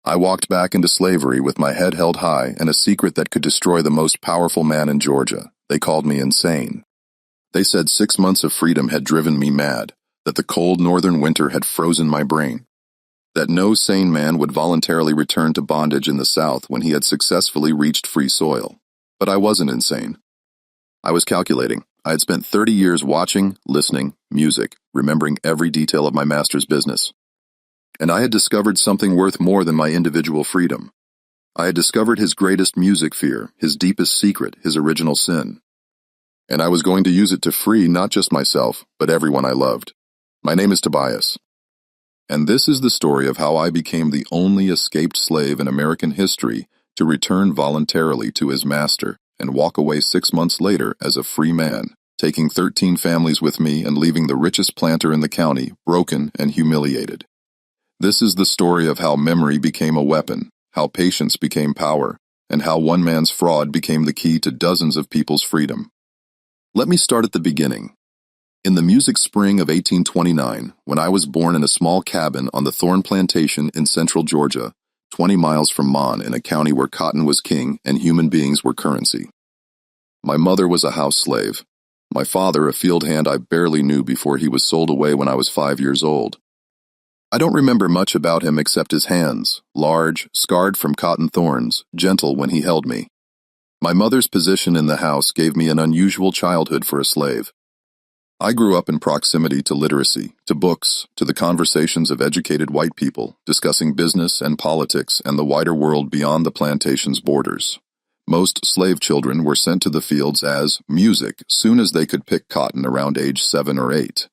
I walked back into slavery with my head held high and a secret that could destroy the most powerful man in Georgia. They called me insane. They said 6 months of freedom had driven me mad, that the cold northern winter had frozen my brain, that no sane man would voluntarily return to bondage in the South when he had successfully reached free soil. But I wasn't insane. I was calculating. I had spent 30 years watching, listening, music, remembering every detail of my master's business. And I had discovered something worth more than my individual freedom. I had discovered his greatest music fear, his deepest secret, his original sin. And I was going to use it to free not just myself, but everyone I loved. My name is Tobias. And this is the story of how I became the only escaped slave in American history to return voluntarily to his master and walk away 6 months later as a free man, taking 13 families with me and leaving the richest planter in the county broken and humiliated. This is the story of how memory became a weapon, how patience became power, and how one man's fraud became the key to dozens of people's freedom. Let me start at the beginning. In the music spring of 1829, when I was born in a small cabin on the Thorn Plantation in central Georgia, 20 miles from Mon in a county where cotton was king and human beings were currency. My mother was a house slave. My father, a field hand I barely knew before he was sold away when I was 5 years old. I don't remember much about him except his hands, large, scarred from cotton thorns, gentle when he held me. My mother's position in the house gave me an unusual childhood for a slave. I grew up in proximity to literacy, to books, to the conversations of educated white people discussing business and politics and the wider world beyond the plantation's borders. Most slave children were sent to the fields as music soon as they could pick cotton around age 7 or 8.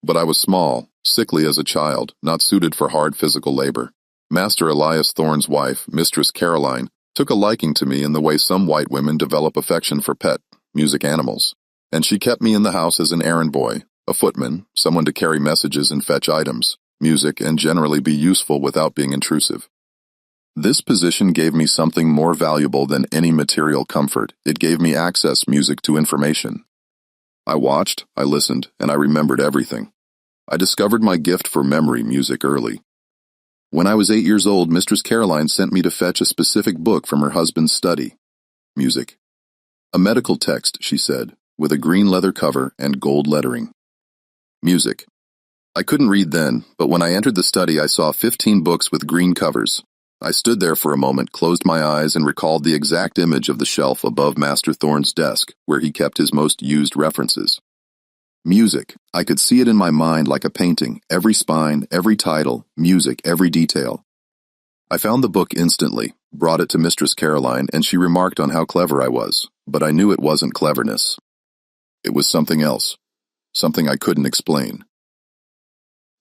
But I was small, sickly as a child, not suited for hard physical labor. Master Elias Thorne's wife, Mistress Caroline, took a liking to me in the way some white women develop affection for pet, music animals, and she kept me in the house as an errand boy, a footman, someone to carry messages and fetch items, music, and generally be useful without being intrusive. This position gave me something more valuable than any material comfort. It gave me access music to information. I watched, I listened, and I remembered everything. I discovered my gift for memory music early. When I was 8 years old, Mistress Caroline sent me to fetch a specific book from her husband's study. Music. A medical text, she said, with a green leather cover and gold lettering. Music. I couldn't read then, but when I entered the study I saw 15 books with green covers. I stood there for a moment, closed my eyes, and recalled the exact image of the shelf above Master Thorne's desk, where he kept his most used references. Music. I could see it in my mind like a painting, every spine, every title, music, every detail. I found the book instantly, brought it to Mistress Caroline, and she remarked on how clever I was, but I knew it wasn't cleverness. It was something else, something I couldn't explain.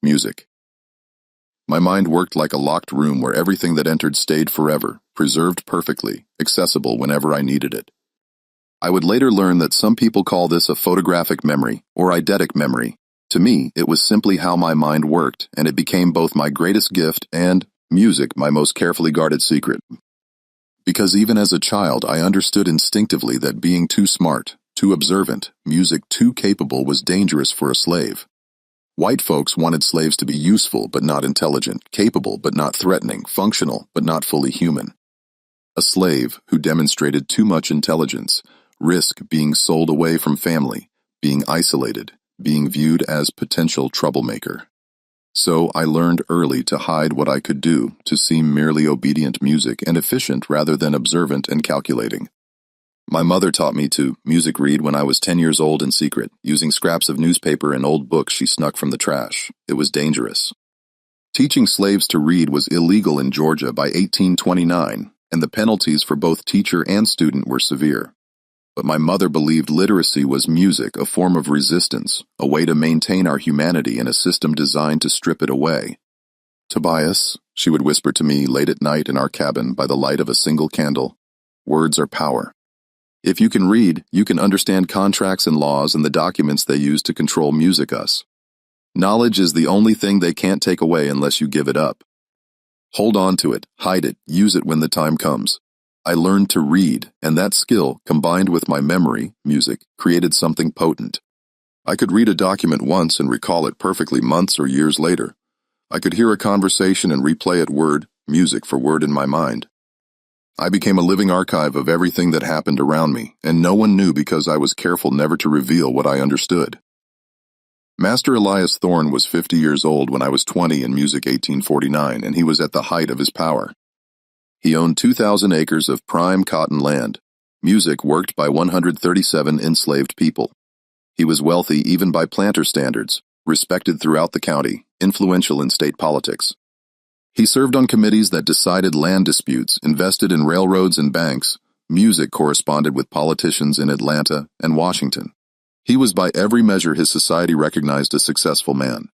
Music. My mind worked like a locked room where everything that entered stayed forever, preserved perfectly, accessible whenever I needed it. I would later learn that some people call this a photographic memory or eidetic memory. To me, it was simply how my mind worked, and it became both my greatest gift and, music, my most carefully guarded secret. Because even as a child, I understood instinctively that being too smart, too observant, music too capable was dangerous for a slave. White folks wanted slaves to be useful but not intelligent, capable but not threatening, functional but not fully human. A slave who demonstrated too much intelligence risked being sold away from family, being isolated, being viewed as potential troublemaker. So I learned early to hide what I could do, to seem merely obedient music and efficient rather than observant and calculating. My mother taught me to music read when I was 10 years old in secret, using scraps of newspaper and old books she snuck from the trash. It was dangerous. Teaching slaves to read was illegal in Georgia by 1829, and the penalties for both teacher and student were severe. But my mother believed literacy was music, a form of resistance, a way to maintain our humanity in a system designed to strip it away. "Tobias," she would whisper to me late at night in our cabin by the light of a single candle, "words are power. If you can read, you can understand contracts and laws and the documents they use to control music us. Knowledge is the only thing they can't take away unless you give it up. Hold on to it, hide it, use it when the time comes." I learned to read, and that skill, combined with my memory, music, created something potent. I could read a document once and recall it perfectly months or years later. I could hear a conversation and replay it word, music for word in my mind. I became a living archive of everything that happened around me, and no one knew because I was careful never to reveal what I understood. Master Elias Thorne was 50 years old when I was 20 in Music 1849, and he was at the height of his power. He owned 2,000 acres of prime cotton land. Music worked by 137 enslaved people. He was wealthy even by planter standards, respected throughout the county, influential in state politics. He served on committees that decided land disputes, invested in railroads and banks. Music corresponded with politicians in Atlanta and Washington. He was by every measure his society recognized a successful man.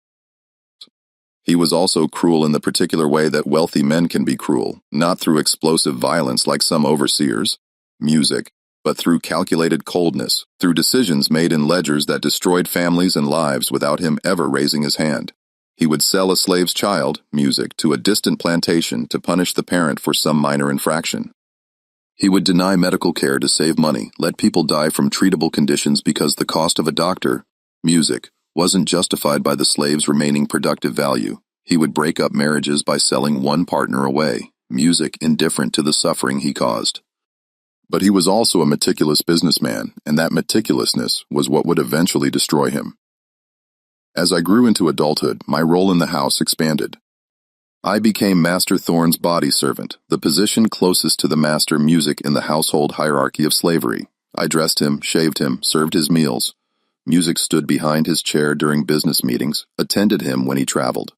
He was also cruel in the particular way that wealthy men can be cruel, not through explosive violence like some overseers, Music, but through calculated coldness, through decisions made in ledgers that destroyed families and lives without him ever raising his hand. He would sell a slave's child, Music, to a distant plantation to punish the parent for some minor infraction. He would deny medical care to save money, let people die from treatable conditions because the cost of a doctor, Music, wasn't justified by the slave's remaining productive value. He would break up marriages by selling one partner away, Music indifferent to the suffering he caused. But he was also a meticulous businessman, and that meticulousness was what would eventually destroy him. As I grew into adulthood, my role in the house expanded. I became Master Thorne's body servant, the position closest to the master Music in the household hierarchy of slavery. I dressed him, shaved him, served his meals. Music stood behind his chair during business meetings, attended him when he traveled.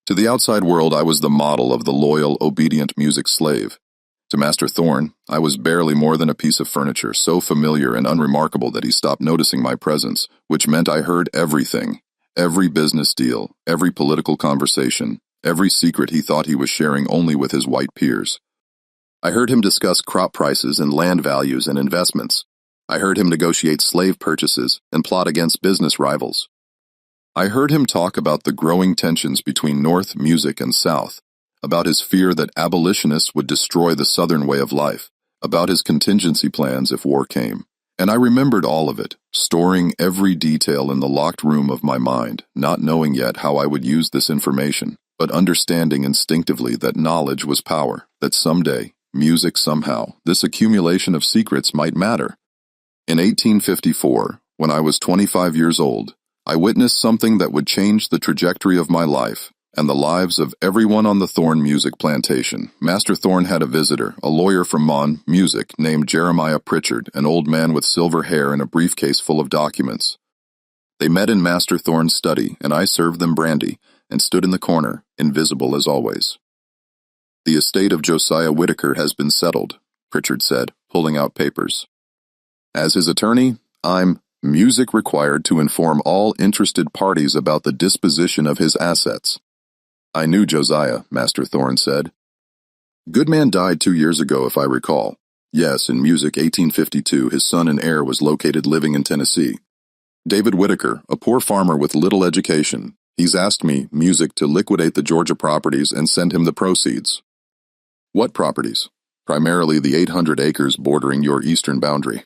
To the outside world, I was the model of the loyal, obedient Music slave. To Master Thorne, I was barely more than a piece of furniture, so familiar and unremarkable that he stopped noticing my presence, which meant I heard everything, every business deal, every political conversation, every secret he thought he was sharing only with his white peers. I heard him discuss crop prices and land values and investments. I heard him negotiate slave purchases and plot against business rivals. I heard him talk about the growing tensions between North Music and South, about his fear that abolitionists would destroy the Southern way of life, about his contingency plans if war came. And I remembered all of it, storing every detail in the locked room of my mind, not knowing yet how I would use this information, but understanding instinctively that knowledge was power, that someday, Music somehow, this accumulation of secrets might matter. In 1854, when I was 25 years old, I witnessed something that would change the trajectory of my life and the lives of everyone on the Thorne Music plantation. Master Thorne had a visitor, a lawyer from Music, named Jeremiah Pritchard, an old man with silver hair and a briefcase full of documents. They met in Master Thorne's study, and I served them brandy and stood in the corner, invisible as always. "The estate of Josiah Whitaker has been settled," Pritchard said, pulling out papers. "As his attorney, I'm Music required to inform all interested parties about the disposition of his assets." "I knew Josiah," Master Thorne said. "Goodman died 2 years ago, if I recall. Yes, in Music 1852, his son and heir was located living in Tennessee. David Whitaker, a poor farmer with little education. He's asked me, Music, to liquidate the Georgia properties and send him the proceeds." "What properties?" "Primarily the 800 acres bordering your eastern boundary.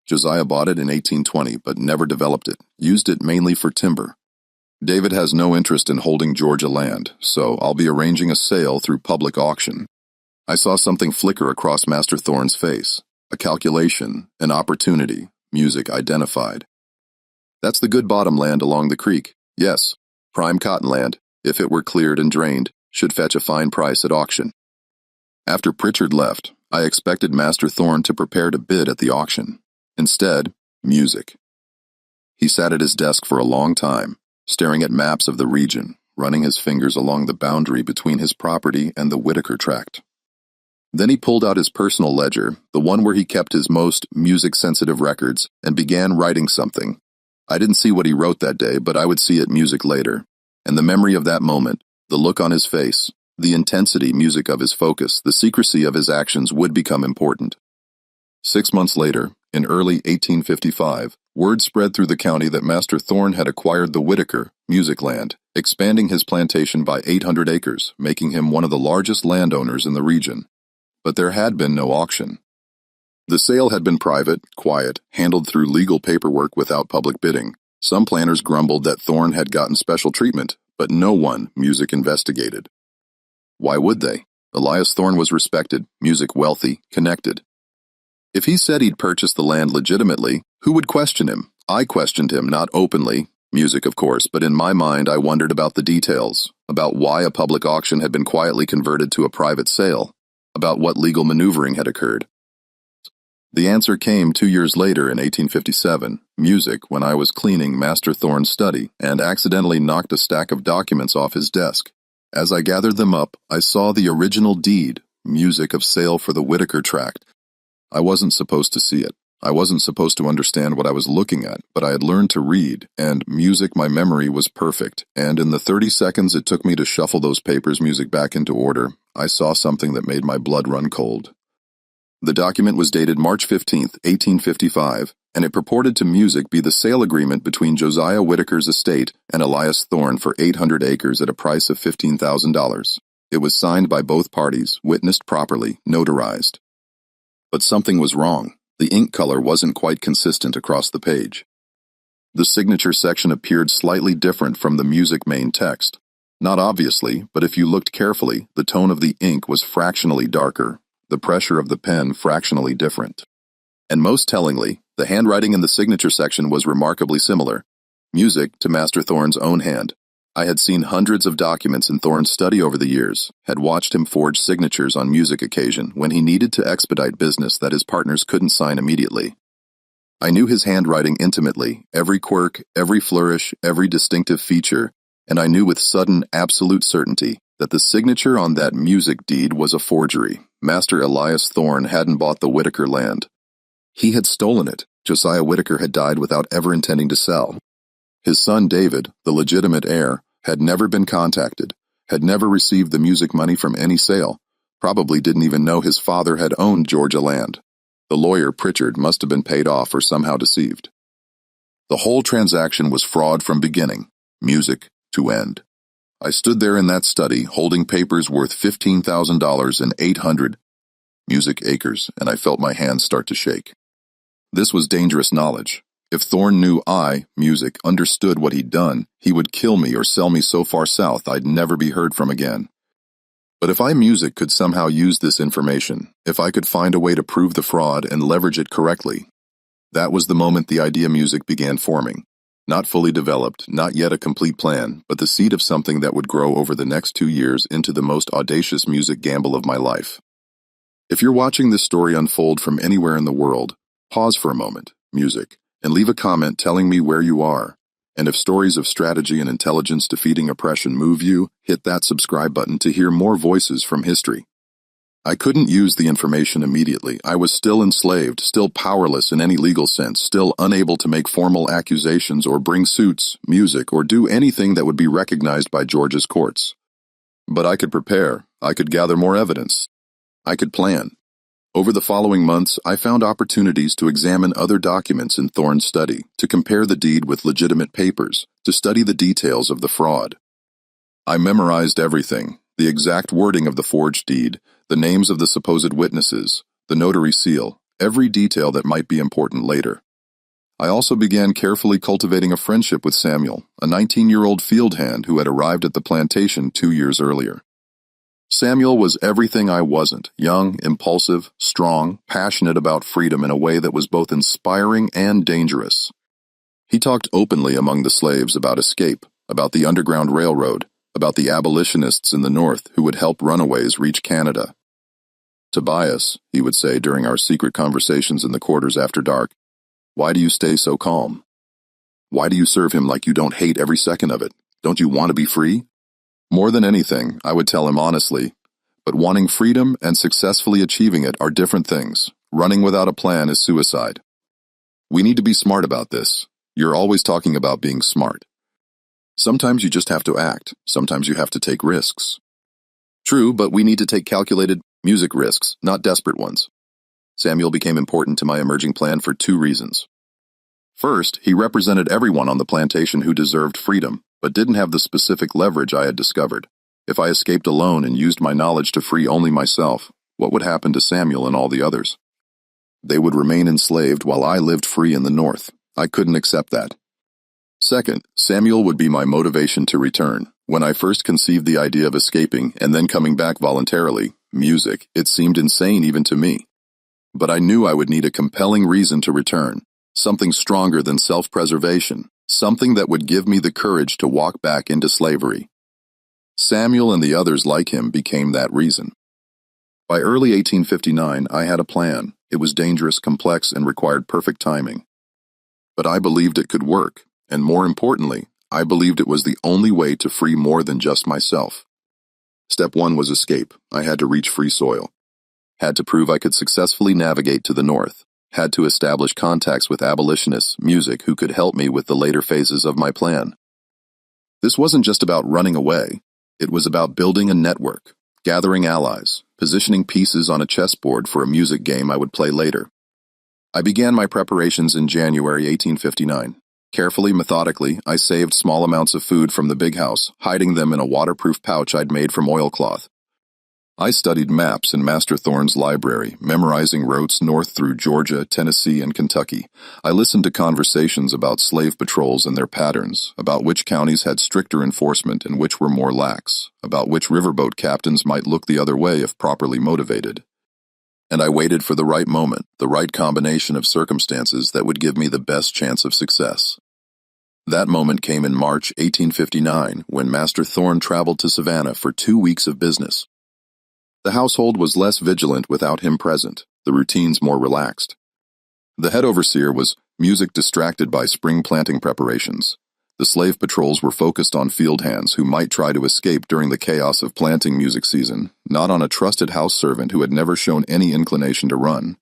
Josiah bought it in 1820, but never developed it, used it mainly for timber. David has no interest in holding Georgia land, so I'll be arranging a sale through public auction." I saw something flicker across Master Thorne's face. A calculation, an opportunity, Music identified. "That's the good bottom land along the creek. Yes, prime cotton land, if it were cleared and drained, should fetch a fine price at auction." After Pritchard left, I expected Master Thorne to prepare to bid at the auction. Instead, Music. He sat at his desk for a long time, staring at maps of the region, running his fingers along the boundary between his property and the Whitaker tract. Then he pulled out his personal ledger, the one where he kept his most music-sensitive records, and began writing something. I didn't see what he wrote that day, but I would see it Music later. And the memory of that moment, the look on his face, the intensity Music of his focus, the secrecy of his actions would become important. 6 months later, in early 1855, word spread through the county that Master Thorne had acquired the Whitaker, Music land, expanding his plantation by 800 acres, making him one of the largest landowners in the region. But there had been no auction. The sale had been private, quiet, handled through legal paperwork without public bidding. Some planners grumbled that Thorne had gotten special treatment, but no one, Music investigated. Why would they? Elias Thorne was respected, music wealthy, connected. If he said he'd purchased the land legitimately, who would question him? I questioned him, not openly, music of course, but in my mind I wondered about the details, about why a public auction had been quietly converted to a private sale, about what legal maneuvering had occurred. The answer came 2 years later in 1857, music, when I was cleaning Master Thorne's study and accidentally knocked a stack of documents off his desk. As I gathered them up, I saw the original deed, music of sale for the Whitaker tract. I wasn't supposed to see it. I wasn't supposed to understand what I was looking at, but I had learned to read, and music, my memory was perfect, and in the 30 seconds it took me to shuffle those papers music back into order, I saw something that made my blood run cold. The document was dated March 15, 1855, and it purported to music be the sale agreement between Josiah Whitaker's estate and Elias Thorne for 800 acres at a price of $15,000. It was signed by both parties, witnessed properly, notarized. But something was wrong. The ink color wasn't quite consistent across the page. The signature section appeared slightly different from the music main text. Not obviously, but if you looked carefully, the tone of the ink was fractionally darker, the pressure of the pen fractionally different. And most tellingly, the handwriting in the signature section was remarkably similar. Music to Master Thorne's own hand. I had seen hundreds of documents in Thorne's study over the years, had watched him forge signatures on music occasion when he needed to expedite business that his partners couldn't sign immediately. I knew his handwriting intimately, every quirk, every flourish, every distinctive feature, and I knew with sudden, absolute certainty that the signature on that music deed was a forgery. Master Elias Thorne hadn't bought the Whitaker land. He had stolen it. Josiah Whitaker had died without ever intending to sell. His son David, the legitimate heir, had never been contacted, had never received the music money from any sale, probably didn't even know his father had owned Georgia land. The lawyer, Pritchard, must have been paid off or somehow deceived. The whole transaction was fraud from beginning, music to end. I stood there in that study, holding papers worth $15,000 and 800 music acres, and I felt my hands start to shake. This was dangerous knowledge. If Thorne knew I, music, understood what he'd done, he would kill me or sell me so far south I'd never be heard from again. But if I, music, could somehow use this information, if I could find a way to prove the fraud and leverage it correctly, that was the moment the idea music began forming. Not fully developed, not yet a complete plan, but the seed of something that would grow over the next 2 years into the most audacious music gamble of my life. If you're watching this story unfold from anywhere in the world, pause for a moment, music, and leave a comment telling me where you are. And if stories of strategy and intelligence defeating oppression move you, hit that subscribe button to hear more voices from history. I couldn't use the information immediately. I was still enslaved, still powerless in any legal sense, still unable to make formal accusations or bring suits, music, or do anything that would be recognized by Georgia's courts. But I could prepare. I could gather more evidence. I could plan. Over the following months, I found opportunities to examine other documents in Thorne's study, to compare the deed with legitimate papers, to study the details of the fraud. I memorized everything, the exact wording of the forged deed, the names of the supposed witnesses, the notary seal, every detail that might be important later. I also began carefully cultivating a friendship with Samuel, a 19-year-old field hand who had arrived at the plantation 2 years earlier. Samuel was everything I wasn't, young, impulsive, strong, passionate about freedom in a way that was both inspiring and dangerous. He talked openly among the slaves about escape, about the Underground Railroad, about the abolitionists in the North who would help runaways reach Canada. Tobias, he would say during our secret conversations in the quarters after dark, why do you stay so calm? Why do you serve him like you don't hate every second of it? Don't you want to be free? More than anything, I would tell him honestly, but wanting freedom and successfully achieving it are different things. Running without a plan is suicide. We need to be smart about this. You're always talking about being smart. Sometimes you just have to act. Sometimes you have to take risks. True, but we need to take calculated music risks, not desperate ones. Samuel became important to my emerging plan for 2 reasons. First, he represented everyone on the plantation who deserved freedom, but didn't have the specific leverage I had discovered. If I escaped alone and used my knowledge to free only myself, what would happen to Samuel and all the others? They would remain enslaved while I lived free in the North. I couldn't accept that. Second, Samuel would be my motivation to return. When I first conceived the idea of escaping and then coming back voluntarily, music, it seemed insane even to me. But I knew I would need a compelling reason to return, something stronger than self-preservation, something that would give me the courage to walk back into slavery. Samuel and the others like him became that reason. By early 1859, I had a plan. It was dangerous, complex, and required perfect timing. But I believed it could work, and more importantly, I believed it was the only way to free more than just myself. Step 1 was escape. I had to reach free soil. Had to prove I could successfully navigate to the north. Had to establish contacts with abolitionists, music, who could help me with the later phases of my plan. This wasn't just about running away. It was about building a network, gathering allies, positioning pieces on a chessboard for a music game I would play later. I began my preparations in January 1859. Carefully, methodically, I saved small amounts of food from the big house, hiding them in a waterproof pouch I'd made from oilcloth. I studied maps in Master Thorne's library, memorizing routes north through Georgia, Tennessee, and Kentucky. I listened to conversations about slave patrols and their patterns, about which counties had stricter enforcement and which were more lax, about which riverboat captains might look the other way if properly motivated. And I waited for the right moment, the right combination of circumstances that would give me the best chance of success. That moment came in March 1859, when Master Thorne traveled to Savannah for 2 weeks of business. The household was less vigilant without him present, the routines more relaxed. The head overseer was music distracted by spring planting preparations. The slave patrols were focused on field hands who might try to escape during the chaos of planting music season, not on a trusted house servant who had never shown any inclination to run.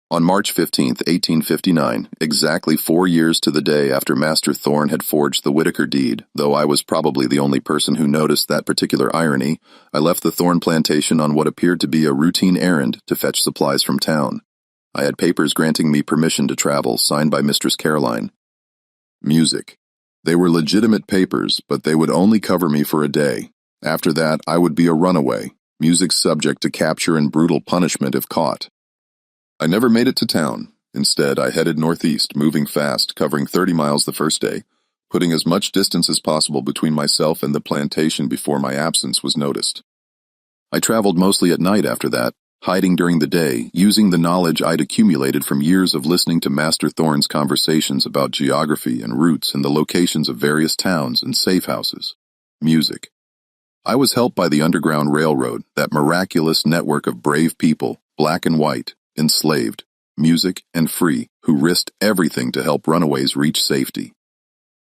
On March 15, 1859, exactly 4 years to the day after Master Thorne had forged the Whitaker deed, though I was probably the only person who noticed that particular irony, I left the Thorne plantation on what appeared to be a routine errand to fetch supplies from town. I had papers granting me permission to travel, signed by Mistress Caroline. Music. They were legitimate papers, but they would only cover me for a day. After that, I would be a runaway, music subject to capture and brutal punishment if caught. I never made it to town. Instead, I headed northeast, moving fast, covering 30 miles the first day, putting as much distance as possible between myself and the plantation before my absence was noticed. I traveled mostly at night after that, hiding during the day, using the knowledge I'd accumulated from years of listening to Master Thorne's conversations about geography and routes and the locations of various towns and safe houses. Music. I was helped by the Underground Railroad, that miraculous network of brave people, black and white, enslaved, music, and free, who risked everything to help runaways reach safety.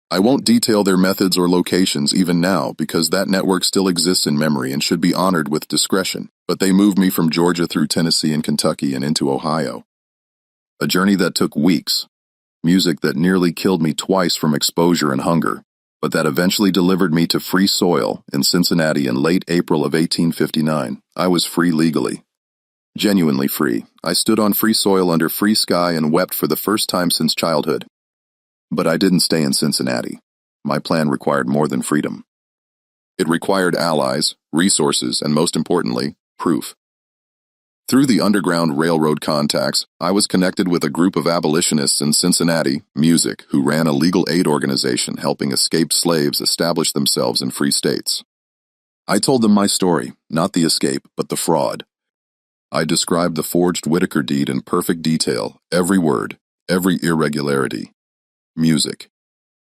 I won't detail their methods or locations even now because that network still exists in memory and should be honored with discretion, but they moved me from Georgia through Tennessee and Kentucky and into Ohio. A journey that took weeks, music that nearly killed me twice from exposure and hunger, but that eventually delivered me to free soil in Cincinnati in late April of 1859. I was free legally. Genuinely free. I stood on free soil under free sky and wept for the first time since childhood. But I didn't stay in Cincinnati. My plan required more than freedom. It required allies, resources, and most importantly, proof. Through the Underground Railroad contacts, I was connected with a group of abolitionists in Cincinnati, music, who ran a legal aid organization helping escaped slaves establish themselves in free states. I told them my story, not the escape, but the fraud. I described the forged Whitaker deed in perfect detail, every word, every irregularity. Music.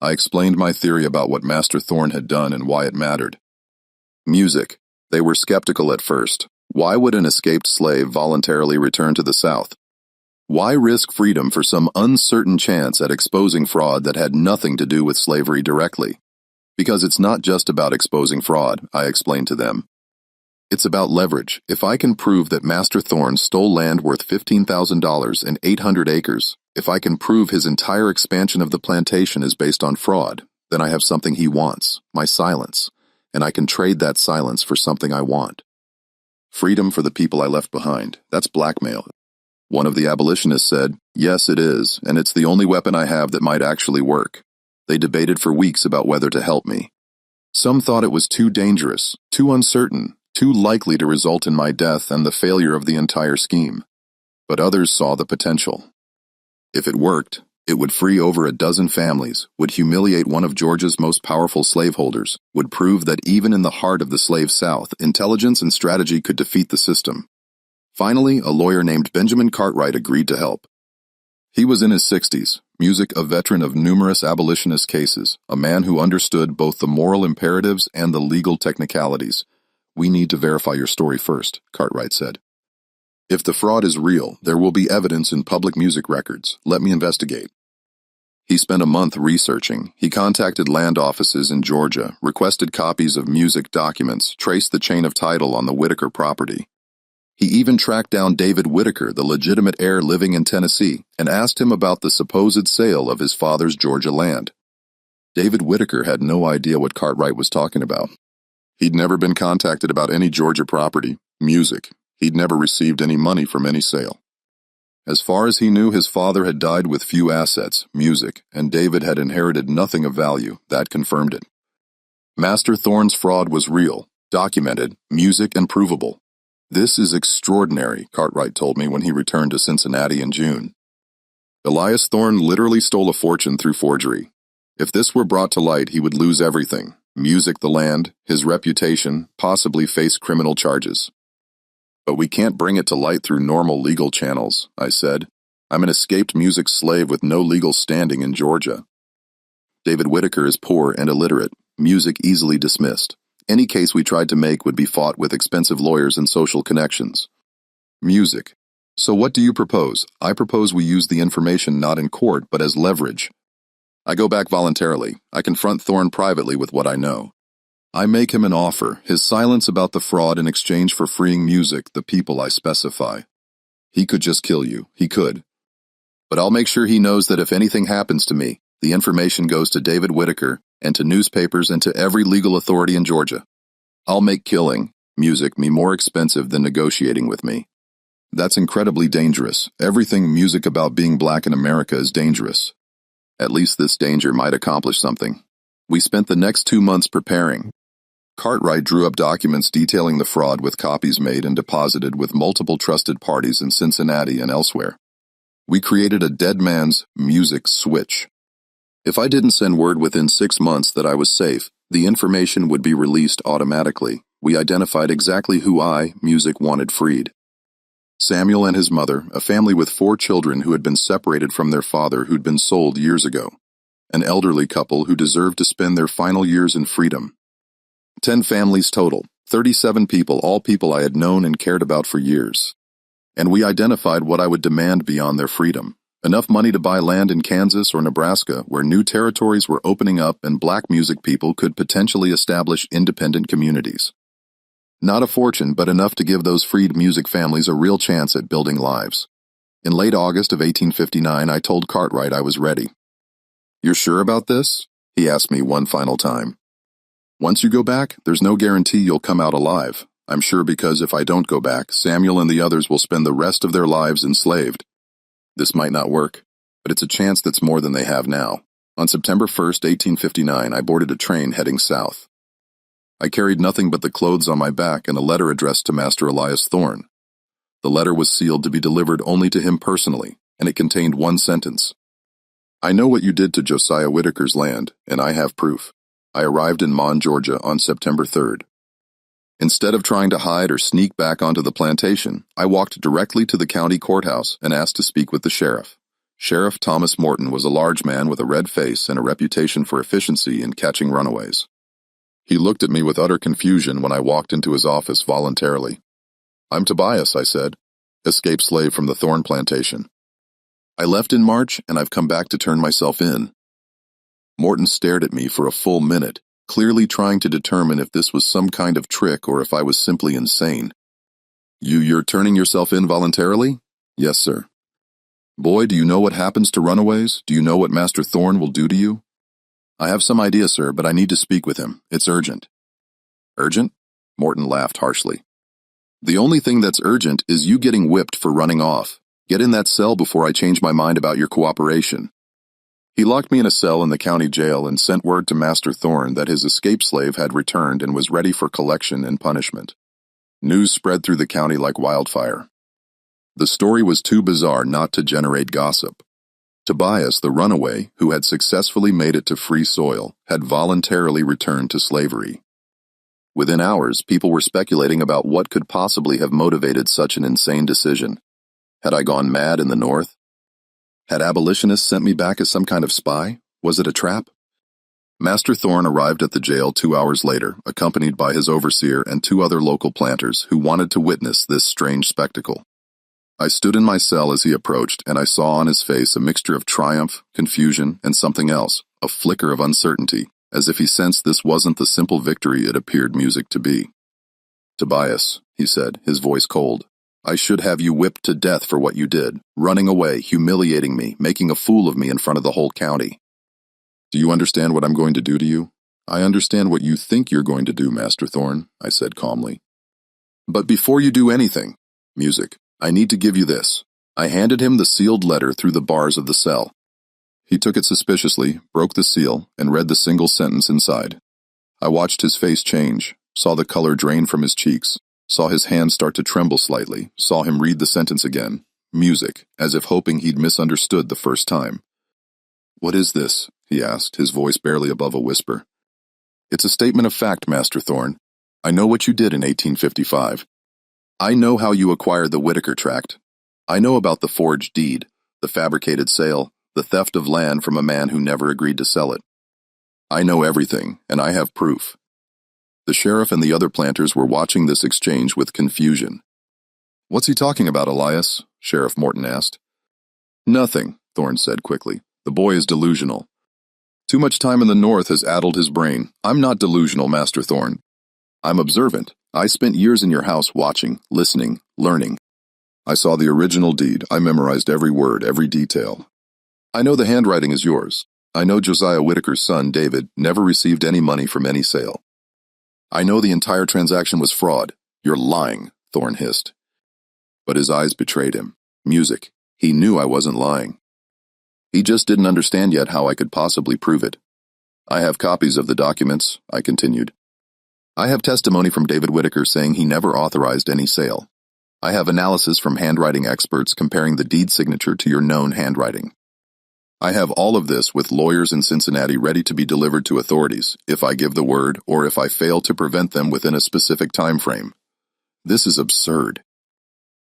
I explained my theory about what Master Thorne had done and why it mattered. Music. They were skeptical at first. Why would an escaped slave voluntarily return to the South? Why risk freedom for some uncertain chance at exposing fraud that had nothing to do with slavery directly? Because it's not just about exposing fraud, I explained to them. It's about leverage. If I can prove that Master Thorne stole land worth $15,000 and 800 acres, if I can prove his entire expansion of the plantation is based on fraud, then I have something he wants, my silence, and I can trade that silence for something I want. Freedom for the people I left behind, that's blackmail. One of the abolitionists said, "Yes, it is, and it's the only weapon I have that might actually work." They debated for weeks about whether to help me. Some thought it was too dangerous, too uncertain, too likely to result in my death and the failure of the entire scheme. But others saw the potential. If it worked, It would free over a dozen families, would humiliate one of Georgia's most powerful slaveholders, would prove that even in the heart of the slave South, intelligence and strategy could defeat the system. Finally, a lawyer named Benjamin Cartwright agreed to help. He was in his 60s, music a veteran of numerous abolitionist cases, a man who understood both the moral imperatives and the legal technicalities. "We need to verify your story first," Cartwright said. "If the fraud is real, there will be evidence in public music records. Let me investigate." He spent a month researching. He contacted land offices in Georgia, requested copies of music documents, traced the chain of title on the Whitaker property. He even tracked down David Whitaker, the legitimate heir living in Tennessee, and asked him about the supposed sale of his father's Georgia land. David Whitaker had no idea what Cartwright was talking about. He'd never been contacted about any Georgia property, music. He'd never received any money from any sale. As far as he knew, his father had died with few assets, music, and David had inherited nothing of value. That confirmed it. Master Thorne's fraud was real, documented, music, and provable. "This is extraordinary," Cartwright told me when he returned to Cincinnati in June. Elias Thorne literally stole a fortune through forgery. If this were brought to light, he would lose everything: music, the land, his reputation, possibly face criminal charges. "But we can't bring it to light through normal legal channels," I said. "I'm an escaped music slave with no legal standing in Georgia." "David Whitaker is poor and illiterate, music easily dismissed. Any case we tried to make would be fought with expensive lawyers and social connections." "Music. So what do you propose?" "I propose we use the information not in court but as leverage. I go back voluntarily. I confront Thorne privately with what I know. I make him an offer, his silence about the fraud in exchange for freeing music, the people I specify. He could just kill you. He could. But I'll make sure he knows that if anything happens to me, the information goes to David Whitaker and to newspapers and to every legal authority in Georgia. I'll make killing music me more expensive than negotiating with me. That's incredibly dangerous. Everything music about being black in America is dangerous. At least this danger might accomplish something." We spent the next 2 months preparing. Cartwright drew up documents detailing the fraud with copies made and deposited with multiple trusted parties in Cincinnati and elsewhere. We created a dead man's music switch. If I didn't send word within 6 months that I was safe, the information would be released automatically. We identified exactly who music, wanted freed. Samuel and his mother, a family with 4 children who had been separated from their father who'd been sold years ago. An elderly couple who deserved to spend their final years in freedom. 10 families total, 37 people, all people I had known and cared about for years. And we identified what I would demand beyond their freedom. Enough money to buy land in Kansas or Nebraska where new territories were opening up and black music people could potentially establish independent communities. Not a fortune, but enough to give those freed music families a real chance at building lives. In late August of 1859, I told Cartwright I was ready. "You're sure about this?" he asked me one final time. "Once you go back, there's no guarantee you'll come out alive. I'm sure because if I don't go back, Samuel and the others will spend the rest of their lives enslaved. This might not work, but it's a chance that's more than they have now." On September 1st, 1859, I boarded a train heading south. I carried nothing but the clothes on my back and a letter addressed to Master Elias Thorne. The letter was sealed to be delivered only to him personally, and it contained one sentence. "I know what you did to Josiah Whitaker's land, and I have proof. I arrived in Mon, Georgia on September 3rd. Instead of trying to hide or sneak back onto the plantation, I walked directly to the county courthouse and asked to speak with the sheriff. Sheriff Thomas Morton was a large man with a red face and a reputation for efficiency in catching runaways. He looked at me with utter confusion when I walked into his office voluntarily. "I'm Tobias," I said, "escaped slave from the Thorne plantation. I left in March, and I've come back to turn myself in." Morton stared at me for a full minute, clearly trying to determine if this was some kind of trick or if I was simply insane. You're turning yourself in voluntarily?" "Yes, sir." "Boy, do you know what happens to runaways? Do you know what Master Thorne will do to you?" "I have some idea, sir, but I need to speak with him. It's urgent." "Urgent?" Morton laughed harshly. "The only thing that's urgent is you getting whipped for running off. Get in that cell before I change my mind about your cooperation." He locked me in a cell in the county jail and sent word to Master Thorne that his escaped slave had returned and was ready for collection and punishment. News spread through the county like wildfire. The story was too bizarre not to generate gossip. Tobias, the runaway, who had successfully made it to free soil, had voluntarily returned to slavery. Within hours, people were speculating about what could possibly have motivated such an insane decision. Had I gone mad in the North? Had abolitionists sent me back as some kind of spy? Was it a trap? Master Thorne arrived at the jail 2 hours later, accompanied by his overseer and 2 other local planters who wanted to witness this strange spectacle. I stood in my cell as he approached, and I saw on his face a mixture of triumph, confusion, and something else, a flicker of uncertainty, as if he sensed this wasn't the simple victory it appeared music to be. "Tobias," he said, his voice cold, "I should have you whipped to death for what you did, running away, humiliating me, making a fool of me in front of the whole county. Do you understand what I'm going to do to you?" "I understand what you think you're going to do, Master Thorne," I said calmly. "But before you do anything, music, I need to give you this." I handed him the sealed letter through the bars of the cell. He took it suspiciously, broke the seal, and read the single sentence inside. I watched his face change, saw the color drain from his cheeks, saw his hand start to tremble slightly, saw him read the sentence again, music, as if hoping he'd misunderstood the first time. "What is this?" he asked, his voice barely above a whisper. "It's a statement of fact, Master Thorne. I know what you did in 1855. I know how you acquired the Whitaker tract. I know about the forged deed, the fabricated sale, the theft of land from a man who never agreed to sell it. I know everything, and I have proof." The sheriff and the other planters were watching this exchange with confusion. "What's he talking about, Elias?" Sheriff Morton asked. "Nothing," Thorne said quickly. "The boy is delusional. Too much time in the North has addled his brain. I'm not delusional, Master Thorne. I'm observant. I spent years in your house watching, listening, learning. I saw the original deed. I memorized every word, every detail. I know the handwriting is yours. I know Josiah Whitaker's son, David, never received any money from any sale. I know the entire transaction was fraud. You're lying," Thorne hissed. But his eyes betrayed him. Music. He knew I wasn't lying. He just didn't understand yet how I could possibly prove it. "I have copies of the documents," I continued. "I have testimony from David Whitaker saying he never authorized any sale. I have analysis from handwriting experts comparing the deed signature to your known handwriting. I have all of this with lawyers in Cincinnati ready to be delivered to authorities if I give the word or if I fail to prevent them within a specific time frame. This is absurd."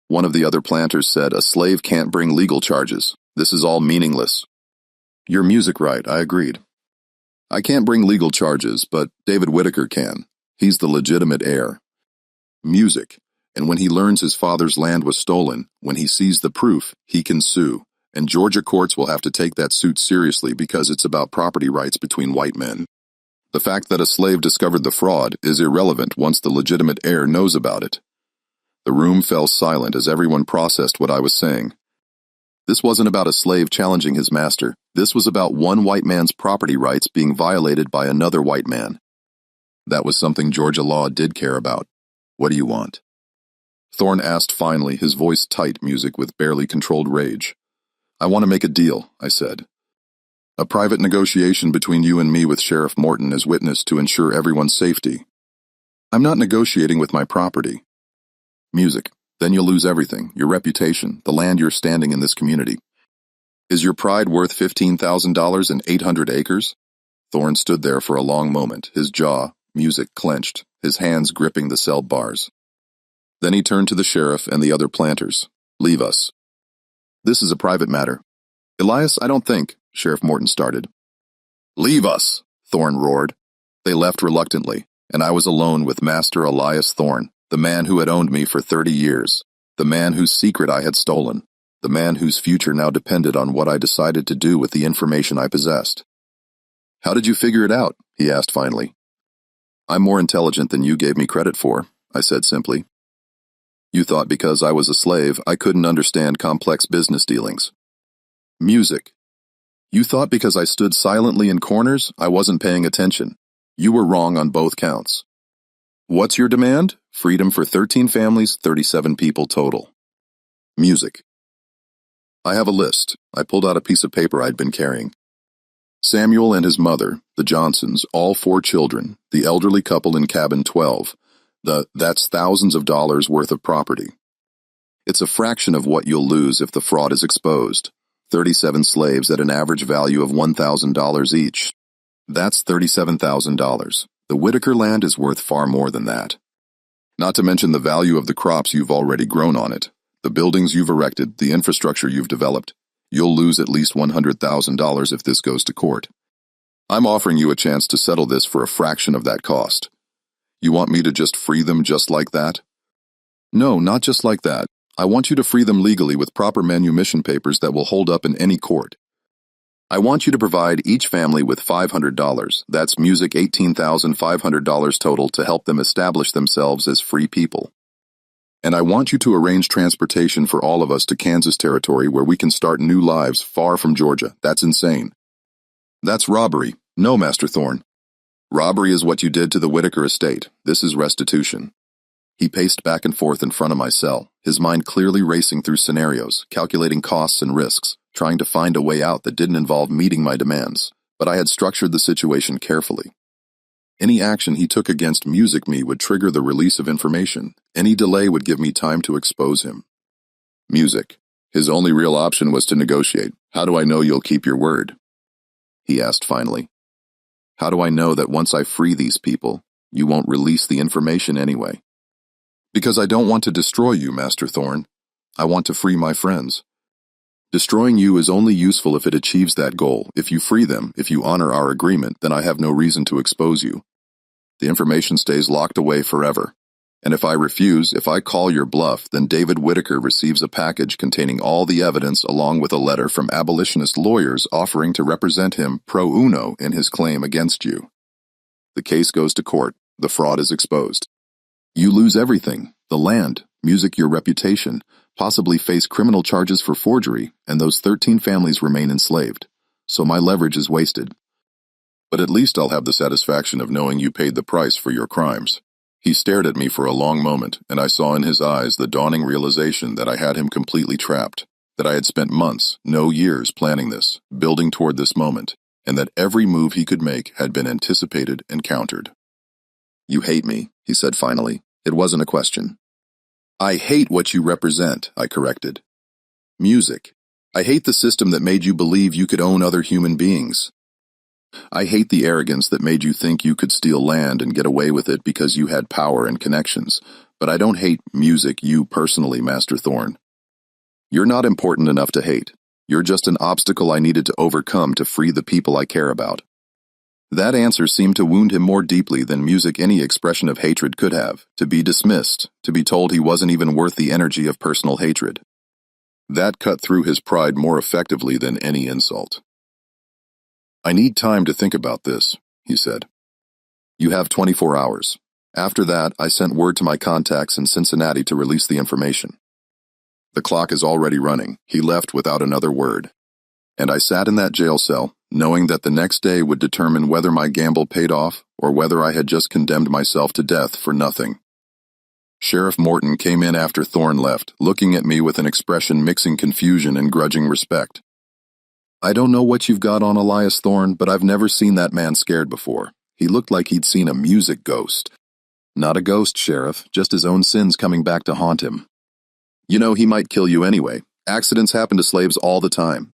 One of the other planters said, "A slave can't bring legal charges. This is all meaningless." "Your music right," I agreed. "I can't bring legal charges, but David Whitaker can. He's the legitimate heir. Music. And when he learns his father's land was stolen, when he sees the proof, he can sue. And Georgia courts will have to take that suit seriously because it's about property rights between white men. The fact that a slave discovered the fraud is irrelevant once the legitimate heir knows about it." The room fell silent as everyone processed what I was saying. This wasn't about a slave challenging his master. This was about one white man's property rights being violated by another white man. That was something Georgia law did care about. "What do you want?" Thorne asked finally, his voice tight, music with barely controlled rage. "I want to make a deal," I said. "A private negotiation between you and me with Sheriff Morton as witness to ensure everyone's safety. I'm not negotiating with my property." "Music. Then you'll lose everything, your reputation, the land you're standing in this community. Is your pride worth $15,000 and 800 acres? Thorne stood there for a long moment, his jaw, music clenched, his hands gripping the cell bars. Then he turned to the sheriff and the other planters. "Leave us. This is a private matter." "Elias, I don't think," Sheriff Morton started. "Leave us," Thorne roared. They left reluctantly, and I was alone with Master Elias Thorne, the man who had owned me for 30 years, the man whose secret I had stolen, the man whose future now depended on what I decided to do with the information I possessed. "How did you figure it out?" he asked finally. "I'm more intelligent than you gave me credit for," I said simply. "You thought because I was a slave, I couldn't understand complex business dealings. Music. You thought because I stood silently in corners, I wasn't paying attention. You were wrong on both counts. What's your demand? Freedom for 13 families, 37 people total. Music. I have a list." I pulled out a piece of paper I'd been carrying. Samuel and his mother, the Johnsons, all 4 children, the elderly couple in cabin 12, that's thousands of dollars worth of property. It's a fraction of what you'll lose if the fraud is exposed. 37 slaves at an average value of $1,000 each. That's $37,000. The Whitaker land is worth far more than that. Not to mention the value of the crops you've already grown on it, the buildings you've erected, the infrastructure you've developed. You'll lose at least $100,000 if this goes to court. I'm offering you a chance to settle this for a fraction of that cost. You want me to just free them just like that? No, not just like that. I want you to free them legally with proper manumission papers that will hold up in any court. I want you to provide each family with $500, that's music $18,500 total, to help them establish themselves as free people. And I want you to arrange transportation for all of us to Kansas Territory where we can start new lives far from Georgia. That's insane. That's robbery. No, Master Thorne. Robbery is what you did to the Whitaker estate. This is restitution. He paced back and forth in front of my cell, his mind clearly racing through scenarios, calculating costs and risks, trying to find a way out that didn't involve meeting my demands. But I had structured the situation carefully. Any action he took against Music Me would trigger the release of information. Any delay would give me time to expose him. Music. His only real option was to negotiate. How do I know you'll keep your word? He asked finally. How do I know that once I free these people, you won't release the information anyway? Because I don't want to destroy you, Master Thorne. I want to free my friends. Destroying you is only useful if it achieves that goal. If you free them, if you honor our agreement, then I have no reason to expose you. The information stays locked away forever. And if I refuse, if I call your bluff, then David Whitaker receives a package containing all the evidence along with a letter from abolitionist lawyers offering to represent him pro uno in his claim against you. The case goes to court. The fraud is exposed. You lose everything, the land, Music, your reputation, possibly face criminal charges for forgery, and those 13 families remain enslaved. So my leverage is wasted. But at least I'll have the satisfaction of knowing you paid the price for your crimes. He stared at me for a long moment, and I saw in his eyes the dawning realization that I had him completely trapped, that I had spent months, no years, planning this, building toward this moment, and that every move he could make had been anticipated and countered. You hate me, he said finally. It wasn't a question. I hate what you represent, I corrected. Music. I hate the system that made you believe you could own other human beings. I hate the arrogance that made you think you could steal land and get away with it because you had power and connections. But I don't hate Music, you personally, Master Thorne. You're not important enough to hate. You're just an obstacle I needed to overcome to free the people I care about. That answer seemed to wound him more deeply than Music any expression of hatred could have, to be dismissed, to be told he wasn't even worth the energy of personal hatred. That cut through his pride more effectively than any insult. I need time to think about this, he said. You have 24 hours. After that, I sent word to my contacts in Cincinnati to release the information. The clock is already running. He left without another word. And I sat in that jail cell, knowing that the next day would determine whether my gamble paid off or whether I had just condemned myself to death for nothing. Sheriff Morton came in after Thorne left, looking at me with an expression mixing confusion and grudging respect. I don't know what you've got on Elias Thorne, but I've never seen that man scared before. He looked like he'd seen a music ghost. Not a ghost, Sheriff, just his own sins coming back to haunt him. You know, he might kill you anyway. Accidents happen to slaves all the time.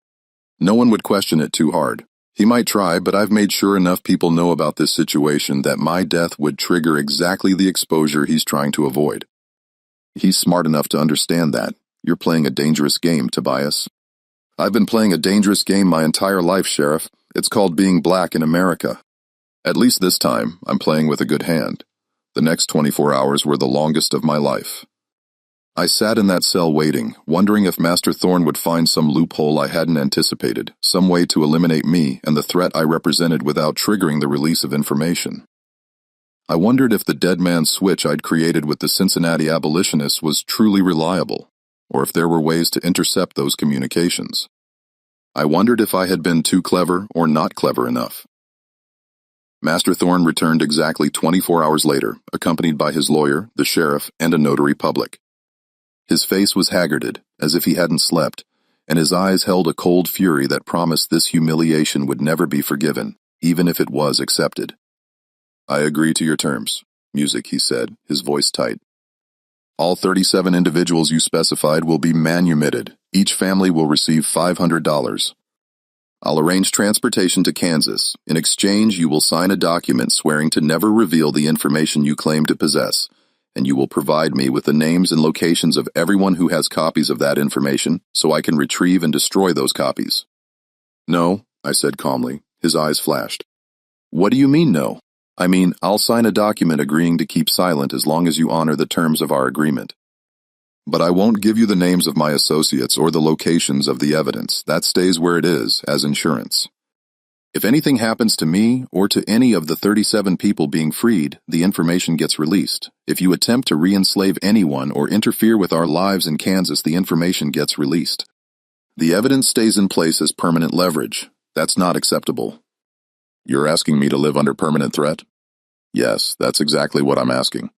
No one would question it too hard. He might try, but I've made sure enough people know about this situation that my death would trigger exactly the exposure he's trying to avoid. He's smart enough to understand that. You're playing a dangerous game, Tobias. I've been playing a dangerous game my entire life, Sheriff. It's called being black in America. At least this time, I'm playing with a good hand. The next 24 hours were the longest of my life. I sat in that cell waiting, wondering if Master Thorne would find some loophole I hadn't anticipated, some way to eliminate me and the threat I represented without triggering the release of information. I wondered if the dead man switch I'd created with the Cincinnati abolitionists was truly reliable, or if there were ways to intercept those communications. I wondered if I had been too clever or not clever enough. Master Thorne returned exactly 24 hours later, accompanied by his lawyer, the sheriff, and a notary public. His face was haggarded, as if he hadn't slept, and his eyes held a cold fury that promised this humiliation would never be forgiven, even if it was accepted. I agree to your terms, Music, he said, his voice tight. All 37 individuals you specified will be manumitted, Each family will receive $500. I'll arrange transportation to Kansas. In exchange, you will sign a document swearing to never reveal the information you claim to possess, and you will provide me with the names and locations of everyone who has copies of that information so I can retrieve and destroy those copies." "No," I said calmly. His eyes flashed. "What do you mean, no?" "I mean, I'll sign a document agreeing to keep silent as long as you honor the terms of our agreement. But I won't give you the names of my associates or the locations of the evidence. That stays where it is, as insurance. If anything happens to me or to any of the 37 people being freed, the information gets released. If you attempt to re-enslave anyone or interfere with our lives in Kansas, the information gets released. The evidence stays in place as permanent leverage. That's not acceptable." "You're asking me to live under permanent threat?" "Yes, that's exactly what I'm asking."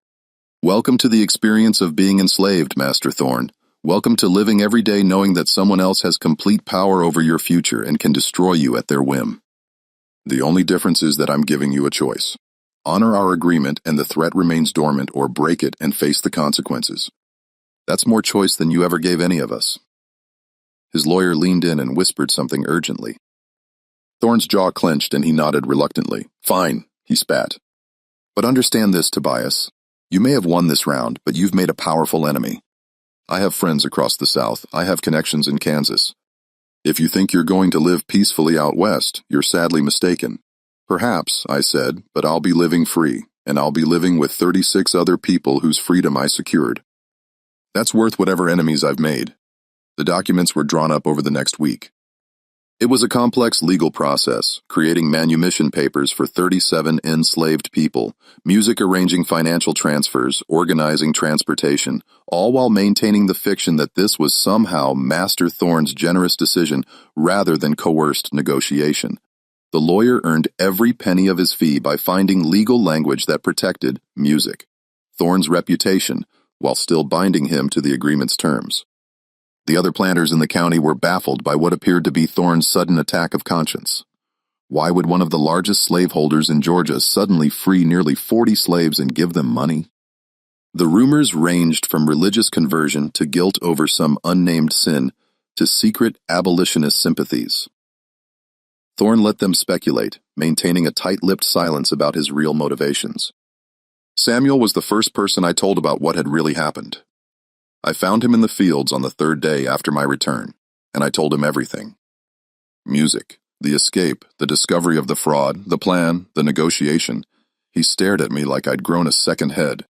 "Welcome to the experience of being enslaved, Master Thorn. Welcome to living every day knowing that someone else has complete power over your future and can destroy you at their whim. The only difference is that I'm giving you a choice. Honor our agreement and the threat remains dormant, or break it and face the consequences. That's more choice than you ever gave any of us." His lawyer leaned in and whispered something urgently. Thorn's jaw clenched and he nodded reluctantly. "Fine," he spat. "But understand this, Tobias. You may have won this round, but you've made a powerful enemy. I have friends across the South. I have connections in Kansas. If you think you're going to live peacefully out west, you're sadly mistaken." "Perhaps," I said, "but I'll be living free, and I'll be living with 36 other people whose freedom I secured. That's worth whatever enemies I've made." The documents were drawn up over the next week. It was a complex legal process, creating manumission papers for 37 enslaved people, music arranging financial transfers, organizing transportation, all while maintaining the fiction that this was somehow Master Thorn's generous decision rather than coerced negotiation. The lawyer earned every penny of his fee by finding legal language that protected music, Thorn's reputation, while still binding him to the agreement's terms. The other planters in the county were baffled by what appeared to be Thorn's sudden attack of conscience. Why would one of the largest slaveholders in Georgia suddenly free nearly 40 slaves and give them money? The rumors ranged from religious conversion to guilt over some unnamed sin to secret abolitionist sympathies. Thorn let them speculate, maintaining a tight-lipped silence about his real motivations. Samuel was the first person I told about what had really happened. I found him in the fields on the third day after my return, and I told him everything. Music, the escape, the discovery of the fraud, the plan, the negotiation. He stared at me like I'd grown a second head.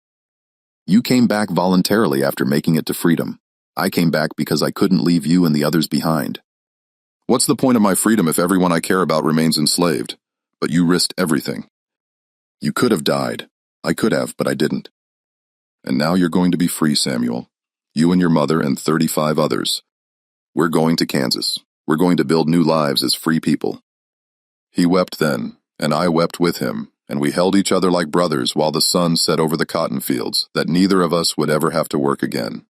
"You came back voluntarily after making it to freedom. I came back because I couldn't leave you and the others behind. What's the point of my freedom if everyone I care about remains enslaved? But you risked everything. You could have died. I could have, but I didn't. And now you're going to be free, Samuel. You and your mother and 35 others. We're going to Kansas. We're going to build new lives as free people." He wept then, and I wept with him, and we held each other like brothers while the sun set over the cotton fields, that neither of us would ever have to work again.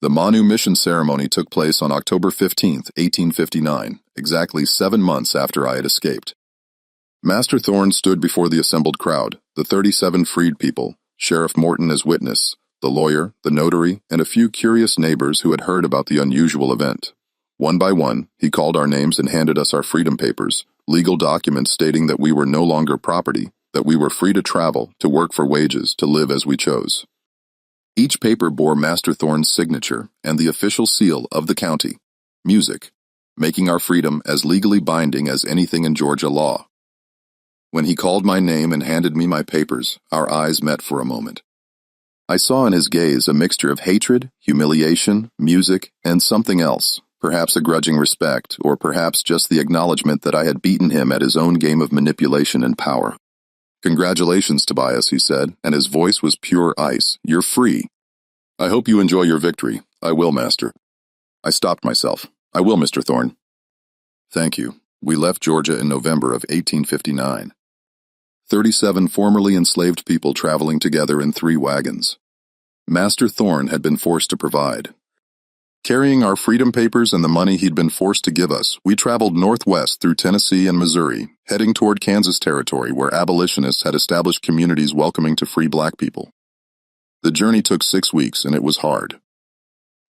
The manumission ceremony took place on October 15th, 1859, exactly 7 months after I had escaped. Master Thorn stood before the assembled crowd, the 37 freed people, Sheriff Morton as witness, the lawyer, the notary, and a few curious neighbors who had heard about the unusual event. One by one, he called our names and handed us our freedom papers, legal documents stating that we were no longer property, that we were free to travel, to work for wages, to live as we chose. Each paper bore Master Thorn's signature and the official seal of the county, music, making our freedom as legally binding as anything in Georgia law. When he called my name and handed me my papers, our eyes met for a moment. I saw in his gaze a mixture of hatred, humiliation, music, and something else, perhaps a grudging respect, or perhaps just the acknowledgement that I had beaten him at his own game of manipulation and power. "Congratulations, Tobias," he said, and his voice was pure ice. "You're free. I hope you enjoy your victory." "I will, Master." I stopped myself. "I will, Mr. Thorn." "Thank you." We left Georgia in November of 1859. 37 formerly enslaved people traveling together in 3 wagons. Master Thorn had been forced to provide. Carrying our freedom papers and the money he'd been forced to give us, we traveled northwest through Tennessee and Missouri, heading toward Kansas territory where abolitionists had established communities welcoming to free black people. The journey took 6 weeks, and it was hard.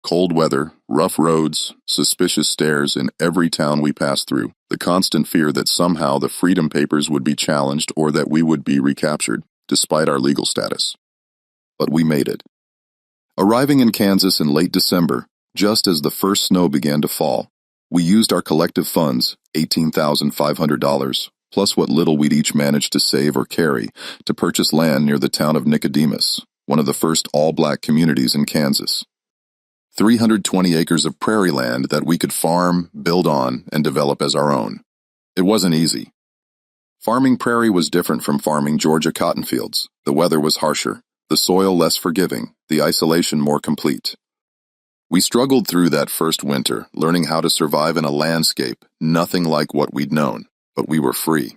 Cold weather, rough roads, suspicious stares in every town we passed through, the constant fear that somehow the freedom papers would be challenged or that we would be recaptured, despite our legal status. But we made it. Arriving in Kansas in late December, just as the first snow began to fall, we used our collective funds, $18,500, plus what little we'd each managed to save or carry, to purchase land near the town of Nicodemus, one of the first all-black communities in Kansas. 320 acres of prairie land that we could farm, build on, and develop as our own. It wasn't easy. Farming prairie was different from farming Georgia cotton fields. The weather was harsher, the soil less forgiving, the isolation more complete. We struggled through that first winter, learning how to survive in a landscape nothing like what we'd known, but we were free.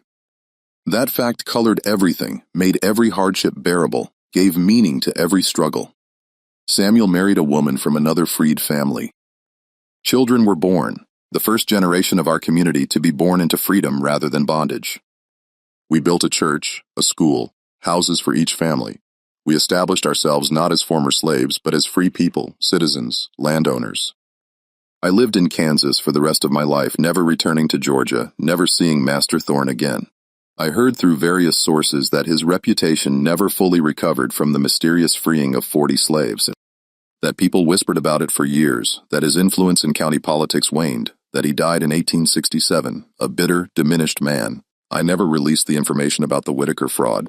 That fact colored everything, made every hardship bearable, gave meaning to every struggle. Samuel married a woman from another freed family. Children were born, the first generation of our community to be born into freedom rather than bondage. We built a church, a school, houses for each family. We established ourselves not as former slaves, but as free people, citizens, landowners. I lived in Kansas for the rest of my life, never returning to Georgia, never seeing Master Thorne again. I heard through various sources that his reputation never fully recovered from the mysterious freeing of 40 slaves, that people whispered about it for years, that his influence in county politics waned, that he died in 1867, a bitter, diminished man. I never released the information about the Whitaker fraud.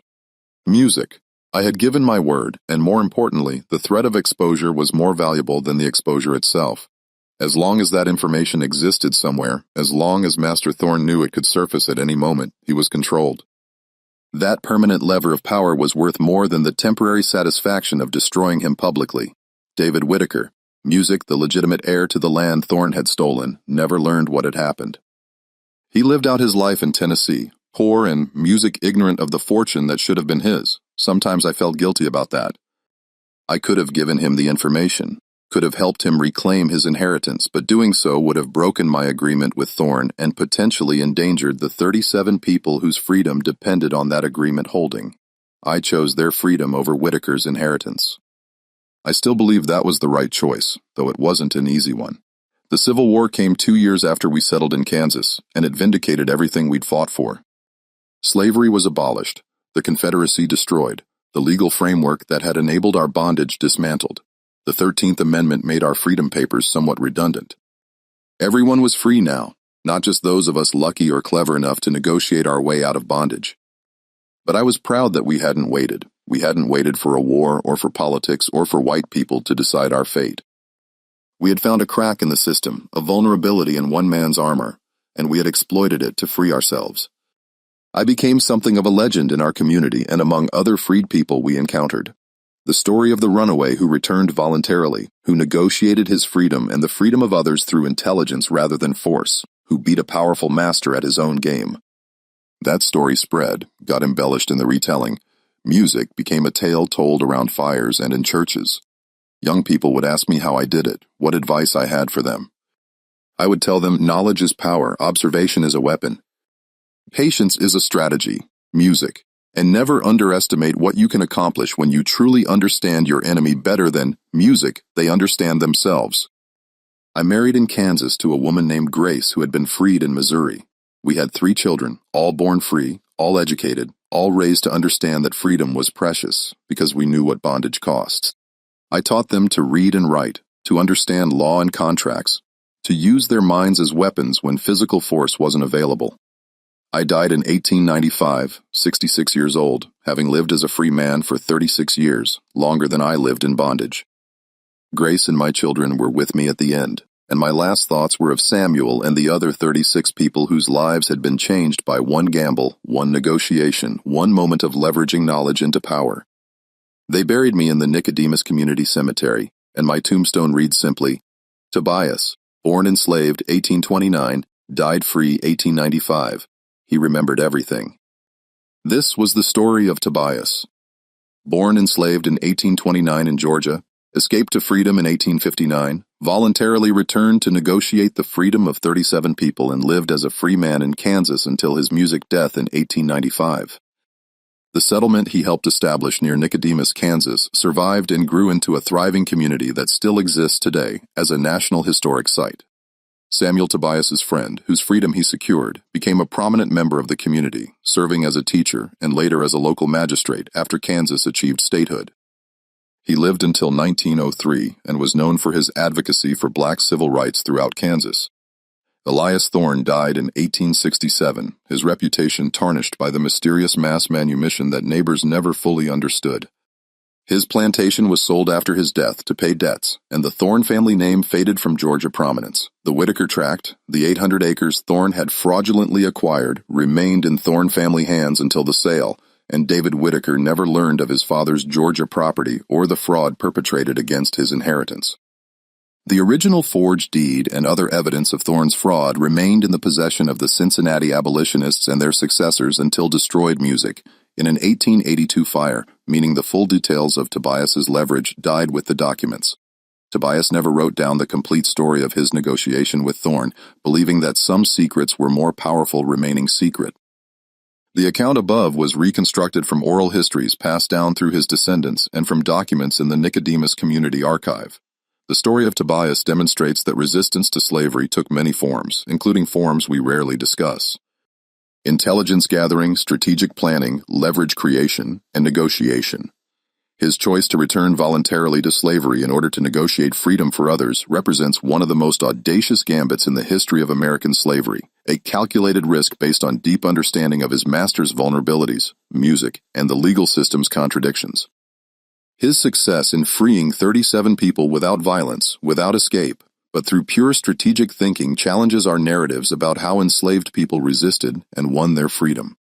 Music. I had given my word, and more importantly, the threat of exposure was more valuable than the exposure itself. As long as that information existed somewhere, as long as Master Thorne knew it could surface at any moment, he was controlled. That permanent lever of power was worth more than the temporary satisfaction of destroying him publicly. David Whitaker, Music, the legitimate heir to the land Thorne had stolen, never learned what had happened. He lived out his life in Tennessee, poor and Music ignorant of the fortune that should have been his. Sometimes I felt guilty about that. I could have given him the information, could have helped him reclaim his inheritance, but doing so would have broken my agreement with Thorne and potentially endangered the 37 people whose freedom depended on that agreement holding. I chose their freedom over Whitaker's inheritance. I still believe that was the right choice, though it wasn't an easy one. The Civil War came 2 years after we settled in Kansas, and it vindicated everything we'd fought for. Slavery was abolished, the Confederacy destroyed, the legal framework that had enabled our bondage dismantled. The 13th Amendment made our freedom papers somewhat redundant. Everyone was free now, not just those of us lucky or clever enough to negotiate our way out of bondage. But I was proud that we hadn't waited. We hadn't waited for a war or for politics or for white people to decide our fate. We had found a crack in the system, a vulnerability in one man's armor, and we had exploited it to free ourselves. I became something of a legend in our community and among other freed people we encountered. The story of the runaway who returned voluntarily, who negotiated his freedom and the freedom of others through intelligence rather than force, who beat a powerful master at his own game. That story spread, got embellished in the retelling. Music became a tale told around fires and in churches. Young people would ask me how I did it, what advice I had for them. I would tell them knowledge is power, observation is a weapon. Patience is a strategy, music. And never underestimate what you can accomplish when you truly understand your enemy better than, music, they understand themselves. I married in Kansas to a woman named Grace who had been freed in Missouri. We had 3 children, all born free, all educated, all raised to understand that freedom was precious, because we knew what bondage costs. I taught them to read and write, to understand law and contracts, to use their minds as weapons when physical force wasn't available. I died in 1895, 66 years old, having lived as a free man for 36 years, longer than I lived in bondage. Grace and my children were with me at the end, and my last thoughts were of Samuel and the other 36 people whose lives had been changed by one gamble, one negotiation, one moment of leveraging knowledge into power. They buried me in the Nicodemus Community Cemetery, and my tombstone reads simply, Tobias, born enslaved 1829, died free 1895. He remembered everything. This was the story of Tobias. Born enslaved in 1829 in Georgia, escaped to freedom in 1859, voluntarily returned to negotiate the freedom of 37 people and lived as a free man in Kansas until his music death in 1895. The settlement he helped establish near Nicodemus, Kansas, survived and grew into a thriving community that still exists today as a National Historic Site. Samuel Tobias's friend, whose freedom he secured, became a prominent member of the community, serving as a teacher and later as a local magistrate after Kansas achieved statehood. He lived until 1903 and was known for his advocacy for black civil rights throughout Kansas. Elias Thorne died in 1867, his reputation tarnished by the mysterious mass manumission that neighbors never fully understood. His plantation was sold after his death to pay debts, and the Thorne family name faded from Georgia prominence. The Whitaker tract, the 800 acres Thorne had fraudulently acquired, remained in Thorne family hands until the sale, and David Whitaker never learned of his father's Georgia property or the fraud perpetrated against his inheritance. The original forged deed and other evidence of Thorne's fraud remained in the possession of the Cincinnati abolitionists and their successors until destroyed music in an 1882 fire, meaning the full details of Tobias's leverage died with the documents. Tobias never wrote down the complete story of his negotiation with Thorne, believing that some secrets were more powerful remaining secret. The account above was reconstructed from oral histories passed down through his descendants and from documents in the Nicodemus Community Archive. The story of Tobias demonstrates that resistance to slavery took many forms, including forms we rarely discuss. Intelligence gathering, strategic planning, leverage creation, and negotiation. His choice to return voluntarily to slavery in order to negotiate freedom for others represents one of the most audacious gambits in the history of American slavery, a calculated risk based on deep understanding of his master's vulnerabilities, music, and the legal system's contradictions. His success in freeing 37 people without violence, without escape, but through pure strategic thinking challenges our narratives about how enslaved people resisted and won their freedom.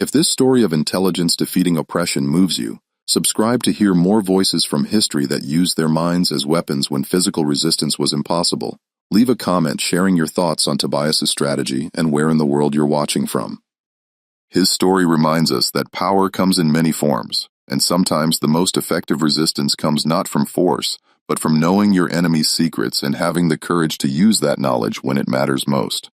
If this story of intelligence defeating oppression moves you, subscribe to hear more voices from history that used their minds as weapons when physical resistance was impossible. Leave a comment sharing your thoughts on Tobias's strategy and where in the world you're watching from. His story reminds us that power comes in many forms, and sometimes the most effective resistance comes not from force, but from knowing your enemy's secrets and having the courage to use that knowledge when it matters most.